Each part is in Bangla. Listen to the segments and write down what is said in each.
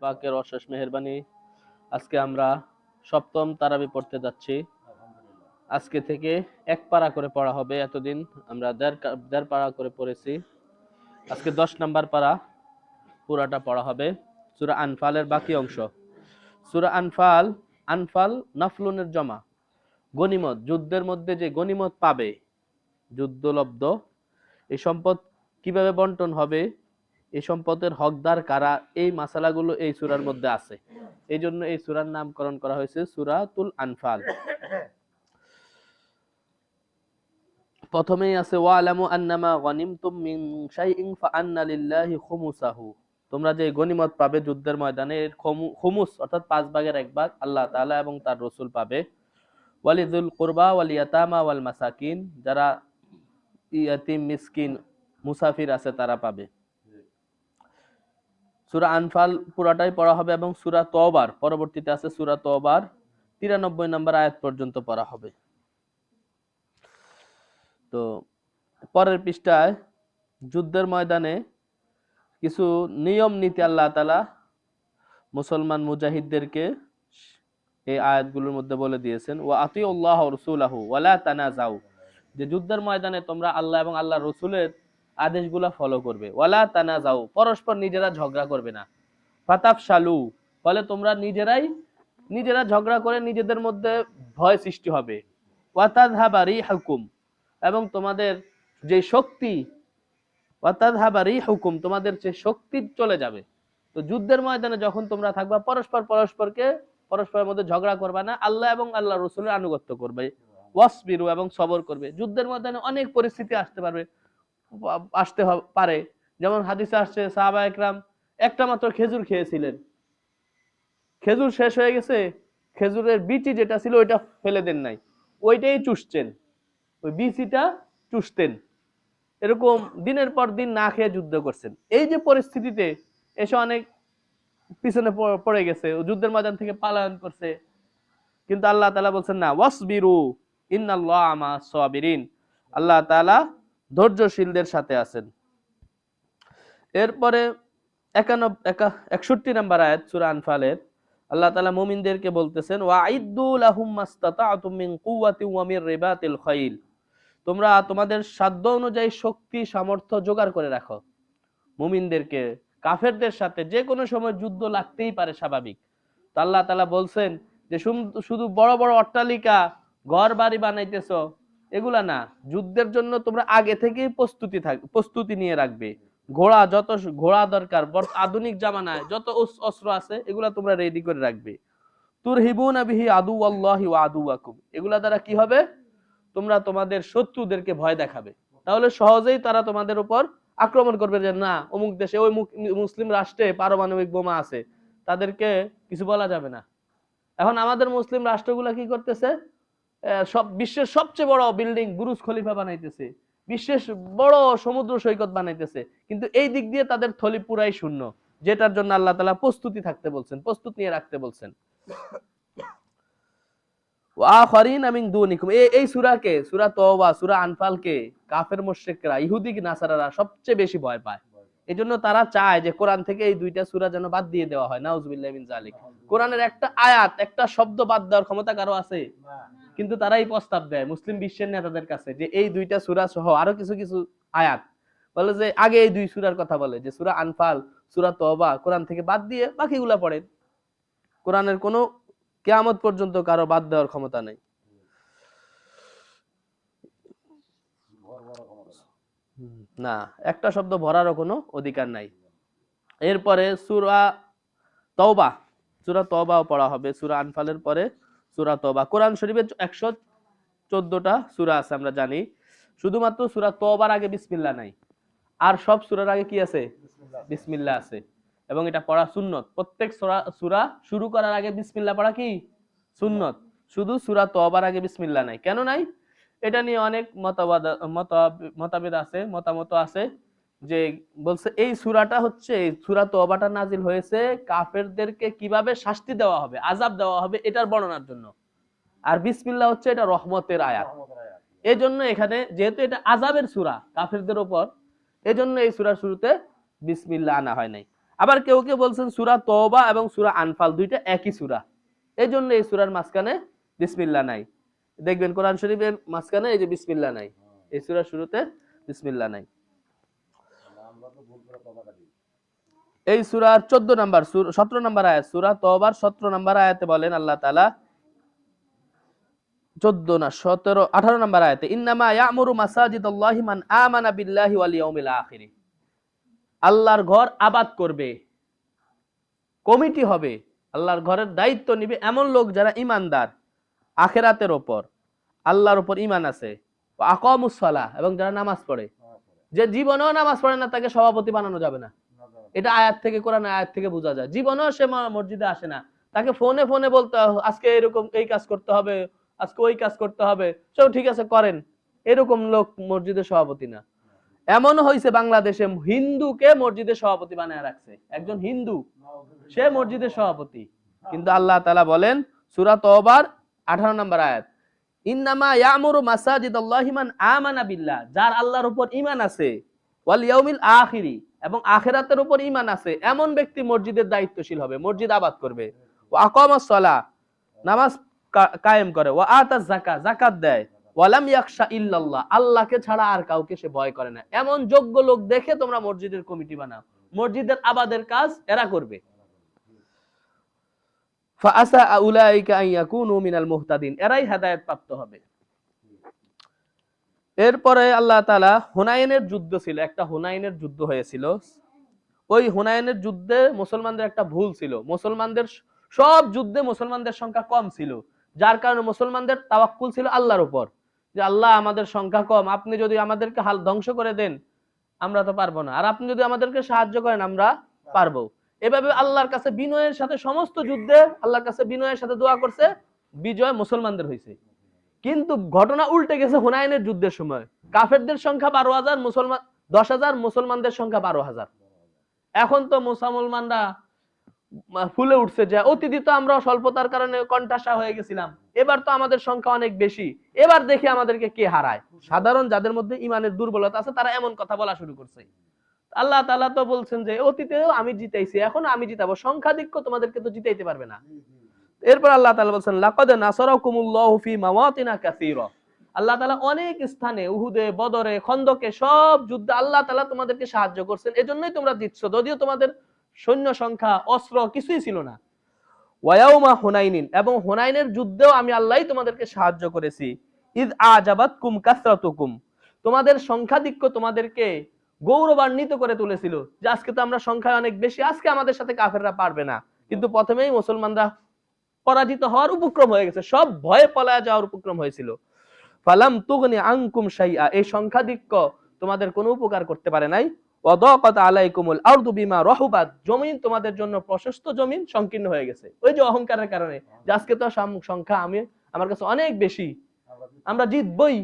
পাকের অশেষ মেহেরবানি আজকে আমরা সপ্তম তারাবি পড়তে যাচ্ছি। আজকে থেকে এক পারা করে পড়া হবে। এতদিন আমরা দেড় পারা করে পড়েছি। আজকে 10 নাম্বার পারা পুরাটা পড়া হবে। সূরা আনফালের বাকি অংশ। সূরা আনফাল নাফলুনের জমা, গনিমত, যুদ্ধের মধ্যে যে গনিমত পাবে, যুদ্ধলব্ধ এই সম্পদ কিভাবে বন্টন হবে, এই সম্পদের হকদার কারা, এই মাসালাগুলো এই সূরার মধ্যে আছে। এই জন্য এই সূরার নামকরণ করা হয়েছে সূরাতুল আনফাল। প্রথমেই আছে ওয়ালামু আন্নামা গনিমতুম মিন শাইইন ফাআন্না লিল্লাহি খুমুসাহু। তোমরা যে গনিমত পাবে যুদ্ধের ময়দানে, এর খুমুস অর্থাৎ 5 ভাগের 1 ভাগ আল্লাহ তাআলা এবং তার রাসূল পাবে। ওয়ালিযুল কুরবা ওয়াল ইয়াতামা ওয়াল মাসাকিন, যারা ইয়াতিম, মিসকিন, মুসাফির আছে তারা পাবে। সূরা আনফাল পুরাটাই পড়া হবে এবং সূরা তওবার পরবর্তীতে আছে সূরা তওবার 93 নম্বর আয়াত পর্যন্ত পড়া হবে। তো পরের পৃষ্ঠায় যুদ্ধের ময়দানে কিছু নিয়ম নীতি আল্লাহ তাআলা মুসলমান মুজাহিদদেরকে এই আয়াতগুলোর মধ্যে বলে দিয়েছেন। ওয়া আতিউল্লাহ ওয়া রাসূলাহু ওয়া লা তানাজাউ, যে যুদ্ধের ময়দানে তোমরা আল্লাহ এবং আল্লাহর রাসূলের আদেশগুলো ফলো করবে। ওয়ালা তানাজাউ, পরস্পর নিজেরা ঝগড়া করবে না। ফাতাফশালু, ফলে তোমরা নিজেরা ঝগড়া করে নিজেদের মধ্যে ভয় সৃষ্টি হবে। ওয়াতাযহাবা রিহুকুম, এবং তোমাদের যে শক্তি, ওয়াতাযহাবা রিহুকুম, তোমাদের যে শক্তি চলে যাবে। তো যুদ্ধের ময়দানে যখন তোমরা থাকবা, পরস্পরের মধ্যে ঝগড়া করবে না, আল্লাহ এবং আল্লাহর রাসূলের আনুগত্য করবে। ওয়াসবিরু, এবং সবর করবে। যুদ্ধের ময়দানে অনেক পরিস্থিতি আসতে পারে। যেমন হাদিসে আসছে সাহাবা একরাম একটা মাত্র খেজুর খেয়েছিলেন, খেজুর শেষ হয়ে গেছে, খেজুরের বিচি যেটা ছিল ওইটা ফেলে দেন নাই, ওইটাই চুষছেন, ওই বিচিটা চুষতেন। এরকম দিনের পর দিন না খেয়ে যুদ্ধ করছেন। এই যে পরিস্থিতিতে এসে অনেক পিছনে পড়ে গেছে, যুদ্ধের ময়দান থেকে পালায়ন করছে, কিন্তু আল্লাহ তাআলা বলছেন না, ওয়াসবিরু ইন্নাল্লাহা মা'আস সাবিরিন, আল্লাহ তাআলা ধৈর্যশীলদের সাথে আছেন। এরপরে 61 নম্বর আয়াত সূরা আনফালের আল্লাহ তাআলা মুমিনদেরকে বলতেছেন, ওয়াইদ্দু লাহুম মাসতাতা'তুম মিন কুওয়াতি ওয়া মির রিবাতিল খাইল, তোমরা তোমাদের সাধ্য অনুযায়ী শক্তি সামর্থ্য জোগাড় করে রাখো। মুমিনদেরকে কাফেরদের সাথে যে কোনো সময় যুদ্ধ লাগতেই পারে, স্বাভাবিক। তো আল্লাহ তাআলা বলছেন যে শুধু বড় বড় অট্টালিকা ঘর বাড়ি বানাইতেছো এগুলা না, যুদ্ধের জন্য তোমরা আগে থেকেই প্রস্তুতি নিয়ে রাখবে। যত ঘোড়া দরকার, আধুনিক জামানায় যত অস্ত্র আছে এগুলা তোমরা রেডি করে রাখবে। তুরহিবুনা বিহি আদুওয়াল্লাহি ওয়া আদুওয়াকুম, এগুলা দ্বারা কি হবে, তোমরা তোমাদের শত্রুদেরকে ভয় দেখাবে। তাহলে সহজেই তারা তোমাদের উপর আক্রমণ করবে, যে না অমুক দেশে ওই মুসলিম রাষ্ট্রে পারমাণবিক বোমা আছে, তাদেরকে কিছু বলা যাবে না। এখন আমাদের মুসলিম রাষ্ট্রগুলা কি করতেছে, সব বিশ্বের সবচেয়ে বড় বিল্ডিং বুরুজ খলিফা বানাইতেছে, বিশ্বের বড় সমুদ্র সৈকত বানাইতেছে, কিন্তু এই দিক দিয়ে তাদের থলি পুরাই শূন্য, যেটার জন্য আল্লাহ তাআলা প্রস্তুতি থাকতে বলছেন, প্রস্তুত নিয়ে রাখতে বলছেন। ওয়াখরিনা মিন দুনিকুম, এই সূরাকে, সূরা তওবা, সূরা আনফালকে কাফের মুশরিকরা, ইহুদি নাসারারা সবচেয়ে বেশি ভয় পায়। এজন্য তারা চায় যে কোরআন থেকে এই দুইটা সূরা যেন বাদ দিয়ে দেওয়া হয়। নাউজুবিল্লাহি মিন যালিক। কোরআনের একটা আয়াত, একটা শব্দ বাদ দেওয়ার ক্ষমতা কারো আছে? কিন্তু তারাই প্রস্তাব দেয় মুসলিম বিশ্বের নেতাদের কাছে যে এই দুইটা সূরা সহ আরো কিছু কিছু আয়াত বলে যে আগে এই দুই সূরার কথা বলে, যে সূরা আনফাল, সূরা তওবা কোরআন থেকে বাদ দিয়ে বাকিগুলা পড়েন। কোরআনের কোনো কিয়ামত পর্যন্ত কারো বাদ দেওয়ার ক্ষমতা নেই। না, একটা শব্দ ভরারও কোনো অধিকার নাই। এরপরে সূরা তওবাও পড়া হবে। সূরা আনফালের পরে সূরা তওবা। কোরআন শরীফে 114টা সূরা আছে আমরা জানি, শুধুমাত্র সূরা তওবার আগে বিসমিল্লাহ নাই, আর সব সূরার আগে কি আছে? বিসমিল্লাহ আছে, এবং এটা পড়া সুন্নত। প্রত্যেক সূরা শুরু করার আগে বিসমিল্লাহ পড়া কি সুন্নত। শুধু সূরা তওবার আগে বিসমিল্লাহ নাই। কেন নাই? এটা নিয়ে অনেক মতভেদ আছে, মতামত আছে, যে বলছে এই সূরাটা হচ্ছে, এই সূরা তওবাটা নাজিল হয়েছে কাফেরদেরকে কিভাবে শাস্তি দেওয়া হবে, আযাব দেওয়া হবে এটার বর্ণনার জন্য, আর বিসমিল্লাহ হচ্ছে এটা রহমতের আয়াত। এজন্য এখানে যেহেতু এটা আযাবের সূরা কাফেরদের উপর, এজন্য এই সূরার শুরুতে বিসমিল্লাহ আনা হয় নাই। আবার কেউ কেউ বলছেন সূরা তওবা এবং সূরা আনফাল দুইটা একই সূরা, এই জন্য এই সূরার মাঝখানে বিসমিল্লাহ নাই। দেখবেন কোরআন শরীফের মাঝখানে এই যে বিসমিল্লাহ নাই, এই সূরার শুরুতে বিসমিল্লাহ নাই। এই সূরার 14 নম্বর 17 নম্বর আয়াত, সূরা তওবার 17 নম্বর আয়াতে বলেন আল্লাহ তাআলা, 14 না 17 18 নম্বর আয়াতে, ইন্নামা ইয়ামুরু মাসাজিদাল্লাহি মান আমানা বিল্লাহি ওয়াল ইয়াউমিল আখির। আল্লাহর ঘর আবাদ করবে, কমিটি হবে, আল্লাহর ঘরের দায়িত্ব নিবে এমন লোক যারা ঈমানদার, আখিরাতের উপর, আল্লাহর উপর ঈমান আছে, আকামুস সালাহ, এবং যারা নামাজ পড়ে। যে জীবনেও নামাজ পড়ে না তাকে সভাপতি বানানো যাবে না, এটা আয়াত থেকে, কোরআন আয়াত থেকে বোঝা যায়। জীবনেও সে মসজিদে আসে না, তাকে ফোনে ফোনে বলতে আজকে এরকম এই কাজ করতে হবে, আজকে ওই কাজ করতে হবে, সব ঠিক আছে করেন, এরকম লোক মসজিদের সভাপতি না। এমন হয়েছে বাংলাদেশে হিন্দুকে মসজিদের সভাপতি বানায় রাখছে, একজন হিন্দু সে মসজিদের সভাপতি। কিন্তু আল্লাহ তাআলা বলেন সূরা তওবার 18 নম্বর আয়াত, ইন্নামা ইয়ামুরু মাসাজিদাল্লাহি মান আমানা বিল্লাহ, যার আল্লাহর উপর ঈমান আছে, ওয়াল ইয়াউমিল আখিরি, এবং আখিরাতের উপর ঈমান আছে, এমন ব্যক্তি মসজিদের দায়িত্বশীল হবে, মসজিদ আবাদ করবে। ওয়া আকামাস সালাহ, নামাজ কায়েম করে, ওয়া আতাজ যাকাত, যাকাত দেয়, ওয়ালাম ইয়াখশা ইল্লাল্লাহ, আল্লাহকে ছাড়া আর কাউকে সে ভয় করে না। এমন যোগ্য লোক দেখে তোমরা মসজিদের কমিটি বানাও, মসজিদের আবাদের কাজ এরা করবে। ফাআসা উলাইকা আন ইয়াকুনু মিনাল মুহতাদিন, এরাই হেদায়েত প্রাপ্ত হবে। এরপরে আল্লাহ তাআলা, হুনাইনের যুদ্ধ ছিল, একটা হুনাইনের যুদ্ধ হয়েছিল। ওই হুনাইনের যুদ্ধে মুসলমানদের একটা ভুল ছিল, মুসলমানদের সব যুদ্ধে মুসলমানদের সংখ্যা কম ছিল, যার কারণে মুসলমানদের তাওয়াক্কুল ছিল আল্লাহর উপর, যে আল্লাহ আমাদের সংখ্যা কম, আপনি যদি আমাদেরকে হাল ধ্বংস করে দেন আমরা তো পারবো না, আর আপনি যদি আমাদেরকে সাহায্য করেন আমরা পারবো। এভাবে আল্লাহর কাছে বিনয়ের সাথে সমস্ত যুদ্ধে আল্লাহর কাছে বিনয়ের সাথে দোয়া করছে, বিজয় মুসলমানদের হয়েছে। কিন্তু ঘটনা উল্টে গেছে হুনাইনের যুদ্ধের সময়, কাফেরদের সংখ্যা 12,000, মুসলমান 10,000, মুসলমানদের সংখ্যা 12,000। এখন তো মুসলমানরা ফুলে উঠছে, যে অতীতে তো আমরা স্বল্পতার কারণে কণ্ঠাসা হয়ে গেছিলাম, এবার তো আমাদের সংখ্যা অনেক বেশি, এবার দেখি আমাদেরকে কে হারায়। সাধারণ যাদের মধ্যে ইমানের দুর্বলতা আছে তারা এমন কথা বলা শুরু করছে। আল্লাহ তাআলা তো বলছেন যে অতীতেও আমি জিতাইছি, এখন আমি জিতাবো, সংখ্যাধিক্য তোমাদেরকে তো জিতাইতে পারবে না। এরপর আল্লাহ তাআলা বলছেন লাকাদ নাসারাকুমুল্লাহু ফি মাওয়াতিনা কাসীরা, আল্লাহ তাআলা অনেক স্থানে, উহুদে, বদরে, খন্দকে, সব যুদ্ধে আল্লাহ তাআলা তোমাদেরকে সাহায্য করছেন, এজন্যই তোমরা জিতছো, যদিও তোমাদের সৈন্য সংখ্যা, অস্ত্র কিছুই ছিল না। ওয়ায়াউমা হুনাইনিন, এবং হুনাইনের যুদ্ধেও আমি আল্লাহই তোমাদেরকে সাহায্য করেছি। ইয আজাবাতকুম কাসরাতুকুম, তোমাদের সংখ্যাধিক্য তোমাদেরকে গৌরবান্বিত করে তুলেছিল, যে আজকে তো আমরা সংখ্যায় অনেক বেশি, আজকে আমাদের সাথে কাফেররা পারবে না। কিন্তু প্রথমেই মুসলমানরা পরাজিত হওয়ার উপক্রম হয়ে গেছে, সব ভয়ে পলায় যাওয়ার উপক্রম হয়েছিল। ফালাম তুগনি আনকুম শাইআ, এই সংখ্যাধিক্য তোমাদের কোনো উপকার করতে পারে নাই। ওয়াদাকাত আলাইকুমুল আরদু বিমা রাহুবাত, জমিন তোমাদের জন্য প্রশস্ত, জমিন সংকীর্ণ হয়ে গেছে, ওই যে অহংকারের কারণে, যে আজকে তো সংখ্যা আমার কাছে অনেক বেশি, আমরা জিতবই।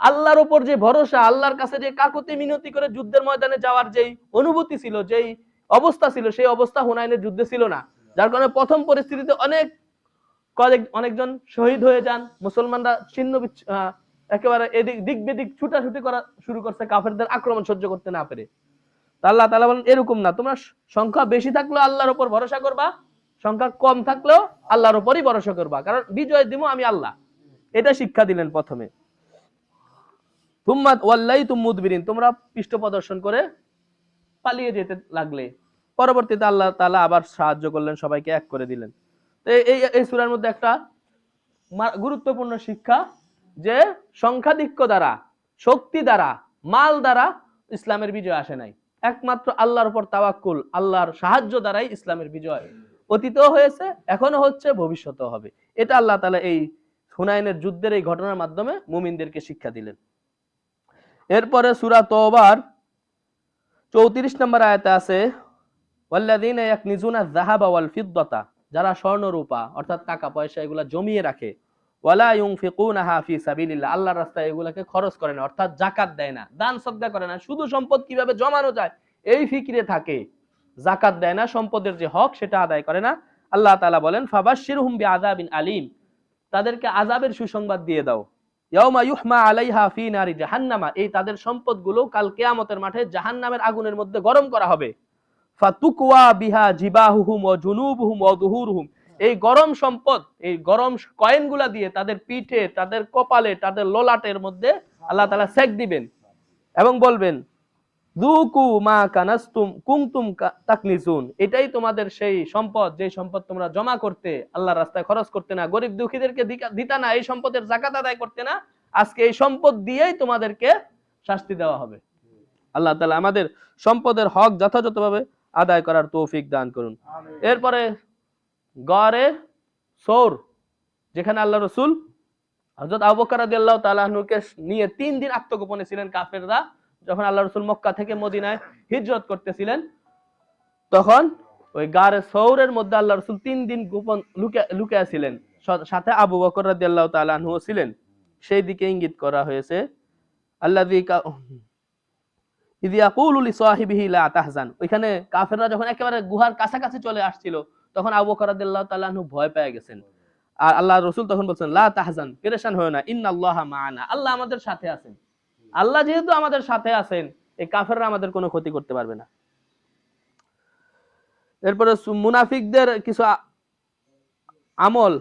আল্লাহর উপর যে ভরসা, আল্লাহর কাছে যে কাকুতি মিনতি করে যুদ্ধের ময়দানে যাওয়ার যেই অনুভূতি ছিল, যেই অবস্থা ছিল, সেই অবস্থা হুনাইনের যুদ্ধে ছিল না। যার কারণে প্রথম পরিস্থিতিতে অনেকজন শহীদ হয়ে যান, মুসলমানরা ছিন্ন একেবারে এদিক দিক বেদিক ছুটাছুটি করা শুরু করছে, কাফেরদের আক্রমণ সহ্য করতে না পেরে। আল্লাহ তাআলা বলেন এরকম না, তোমরা সংখ্যা বেশি থাকলেও আল্লাহর উপর ভরসা করবা, সংখ্যা কম থাকলেও আল্লাহর উপরই ভরসা করবা, কারণ বিজয় দিব আমি আল্লাহ, এটা শিক্ষা দিলেন প্রথমে। তুম্মা ওয়াল্লাইতুম মুদবিরিন, তোমরা পৃষ্ঠ প্রদর্শন করে পালিয়ে যেতে লাগলে। পরবর্তীতে আল্লাহ তাআলা আবার সাহায্য করলেন, সবাইকে এক করে দিলেন। এই সূরার মধ্যে একটা গুরুত্বপূর্ণ শিক্ষা, যে সংখ্যাধিক্য দ্বারা, শক্তি দ্বারা, মাল দ্বারা ইসলামের বিজয় আসে নাই, একমাত্র আল্লাহর উপর তাওয়াক্কুল, আল্লাহর সাহায্য দ্বারাই ইসলামের বিজয় অতীতেও হয়েছে, এখনো হচ্ছে, ভবিষ্যতেও হবে। এটা আল্লাহ তাআলা এই হুনাইনের যুদ্ধের এই ঘটনার মাধ্যমে মুমিনদেরকে শিক্ষা দিলেন। এরপরে সূরা তওবার 34 নম্বর আয়াতে আছে, ওয়াল্লাযীনা ইয়াকনিজুনা যাহাবা ওয়াল ফিদ্দাতা, যারা স্বর্ণ রূপা অর্থাৎ টাকা পয়সা এগুলা জমিয়ে রাখে, ওয়ালা ইউনফিকুনাহা ফি সাবিলিল্লাহ, আল্লাহর রাস্তায় এগুলাকে খরচ করে না, অর্থাৎ যাকাত দেয় না, দান সদকা করে না, শুধু সম্পদ কিভাবে জমানো যায় এই ফিকিরে থাকে, যাকাত দেয় না, সম্পদের যে হক সেটা আদায় করে না। আল্লাহ তাআলা বলেন ফাবাশশিরহুম বিআযাবিন আলীম, তাদেরকে আযাবের সুসংবাদ দিয়ে দাও। ইয়াউমা ইউহমা আলাইহা ফি নারি জাহান্নামা, এই তাদের সম্পদগুলো কাল কিয়ামতের মাঠে জাহান্নামের আগুনের মধ্যে গরম করা হবে। ফাতুকওয়া বিহা জিবাহুহুম ওয়া জুনুবুহুম ওয়া যুহুরুহুম, এই গরম সম্পদ, এই গরম কয়েনগুলা দিয়ে তাদের পিঠে, তাদের কপালে, তাদের ললাটের মধ্যে আল্লাহ তাআলা সেক দিবেন এবং বলবেন যুকু মা কানাস্তুম কুনতুম তাকনিজুন, এটাই তোমাদের সেই সম্পদ, যে সম্পদ তোমরা জমা করতে, আল্লাহর রাস্তায় খরচ করতে না, গরিব দুঃখীদেরকে দিতা না, এই সম্পদের যাকাত আদায় করতে না, আজকে এই সম্পদ দিয়েই তোমাদেরকে শাস্তি দেওয়া হবে। আল্লাহ তাআলা আমাদের সম্পদের হক যথাযথভাবে আদায় করার তৌফিক দান করুন। এরপরে গরে সৌর, যেখানে আল্লাহ রসুল হযরত আবু বকর রাদিয়াল্লাহু তাআলা আনহুকে নিয়ে 3 দিন আত্মগোপনে ছিলেন কাফেররা, যখন আল্লাহ রসুল মক্কা থেকে মদিনায় হিজরত করতেছিলেন, তখন ওই গারে সৌরের মধ্যে আল্লাহ রসুল 3 দিন গোপন লুকিয়ে ছিলেন, সাথে আবু বকর রাদিয়াল্লাহু তাআলা আনহু ছিলেন। সেই দিকে ইঙ্গিত করা হয়েছে আল্লাযী ইয ইয়াকুলু লিসাহিবিহি লা তাহজান, ওইখানে কাফেররা যখন একেবারে গুহার কাছাকাছি চলে আসছিল, তখন আবু বকর রাদিয়াল্লাহু তাআলা আনহু ভয় পেয়ে গেছেন। আর আল্লাহর রাসূল তখন বলছেন লা তাহজান, পেরেশান হয়ো না, ইন্নাল্লাহা মা'ানা, আল্লাহ আমাদের সাথে আছেন। আল্লাহ যেহেতু আমাদের সাথে আছেন, এই কাফেররা আমাদের কোনো ক্ষতি করতে পারবে না। এরপরে মুনাফিকদের কিছু আমল,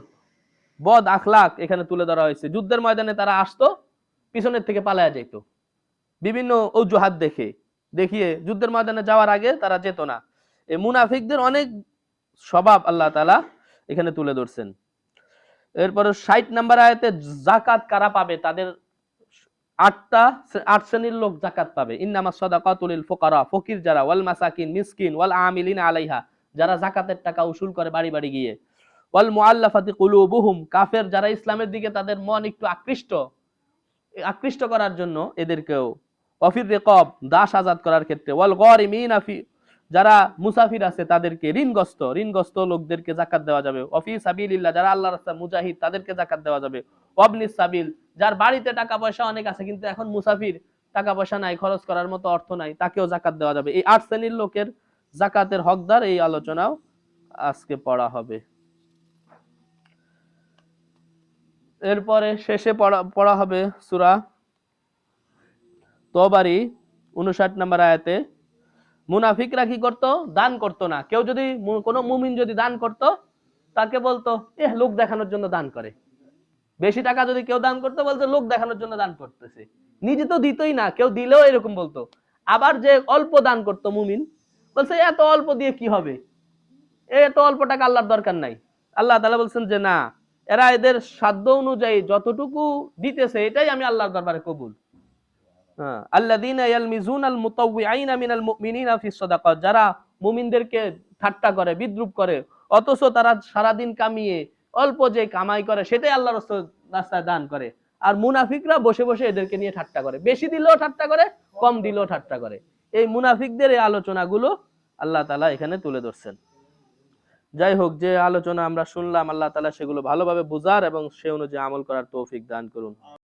বদ আখলাক এখানে তুলে ধরা হয়েছে। যুদ্ধের ময়দানে তারা আসতো, পিছনের থেকে পালায়া যেত, বিভিন্ন অজুহাত দেখিয়ে যুদ্ধের ময়দানে যাওয়ার আগে তারা যেত না। এই মুনাফিকদের অনেক স্বভাব আল্লাহ তাআলা এখানে তুলে ধরছেন। এরপরে 60 নম্বর আয়াতে যাকাত কারা পাবে, তাদের 8 শ্রেণীর লোক যাকাত পাবে। ইন্নামাস সাদাকাতু লিল ফুকারা, ফকির যারা, ওয়াল মাসাকিন, মিসকিন, ওয়াল আমিলিনা আলাইহা, যারা যাকাতের টাকা উসুল করে বাড়ি বাড়ি গিয়ে, ওয়াল মুআল্লাফাতি কুলুবুহুম, কাফের যারা ইসলামের দিকে তাদের মন একটু আকৃষ্ট করার জন্য এদেরকেও, ওয়াফির রিকাব, দাস আজাদ করার ক্ষেত্রে, ওয়াল গারিমিনা ফি, যারা মুসাফির আছে তাদেরকে, ঋণগ্রস্ত লোকদেরকে যাকাত দেওয়া যাবে। ওয়াফি সাবিলিল্লাহ, যারা আল্লাহর রাস্তায় মুজাহিদ তাদেরকে যাকাত দেওয়া যাবে। ওয়াবনিস সাবিল, যার বাড়িতে টাকা পয়সা অনেক আছে কিন্তু এখন মুসাফির, টাকা পয়সা নাই, খরচ করার মতো অর্থ নাই, তাকেও যাকাত দেওয়া যাবে। এই 8 শ্রেণীর লোকের যাকাতের হকদার এই আলোচনাও আজকে পড়া হবে। এরপরে শেষে পড়া হবে সূরা তওবারই 59 নম্বর আয়াতে। মুনাফিকরা কি করত? দান করত না। কেউ যদি, কোনো মুমিন যদি দান করত, তাকে বলতো লোক দেখানোর জন্য দান করে। বেশি টাকা যদি কেউ দান করতো, বলতো লোক দেখানোর জন্য দান করতেছে, নিজে তো দিতই না, কেউ দিলেও এরকম বলতো। আবার যে অল্প দান করত মুমিন, বলছে এত অল্প দিয়ে কি হবে, এত অল্প টাকা আল্লাহর দরকার নাই। আল্লাহ তাআলা বলছেন যে না, এরা এদের সাধ্য অনুযায়ী যতটুকু দিতেছে এটাই আমি আল্লাহর দরবারে কবুল। আল্লাযীনা ইয়ালমিজুনাল মুতাওয়িঈনা মিনাল মুমিনিনা ফিস সাদাকাত, যারা মুমিনদেরকে ঠাট্টা করে, বিদ্রূপ করে, অথচ তারা সারা দিন কামিয়ে অল্প যে কামাই করে সেটাই আল্লাহর রাস্তায় দান করে। আর মুনাফিকরা বসে বসে এদেরকে নিয়ে ঠাট্টা করে, বেশি দিলেও ঠাট্টা করে, কম দিলেও ঠাট্টা করে। এই মুনাফিকদের এই আলোচনাগুলো আল্লাহ তাআলা এখানে তুলে ধরছেন। যাই হোক, যে আলোচনা আমরা শুনলাম, আল্লাহ তাআলা সেগুলো ভালোভাবে বুঝার এবং সে অনুযায়ী আমল করার তৌফিক দান করুন।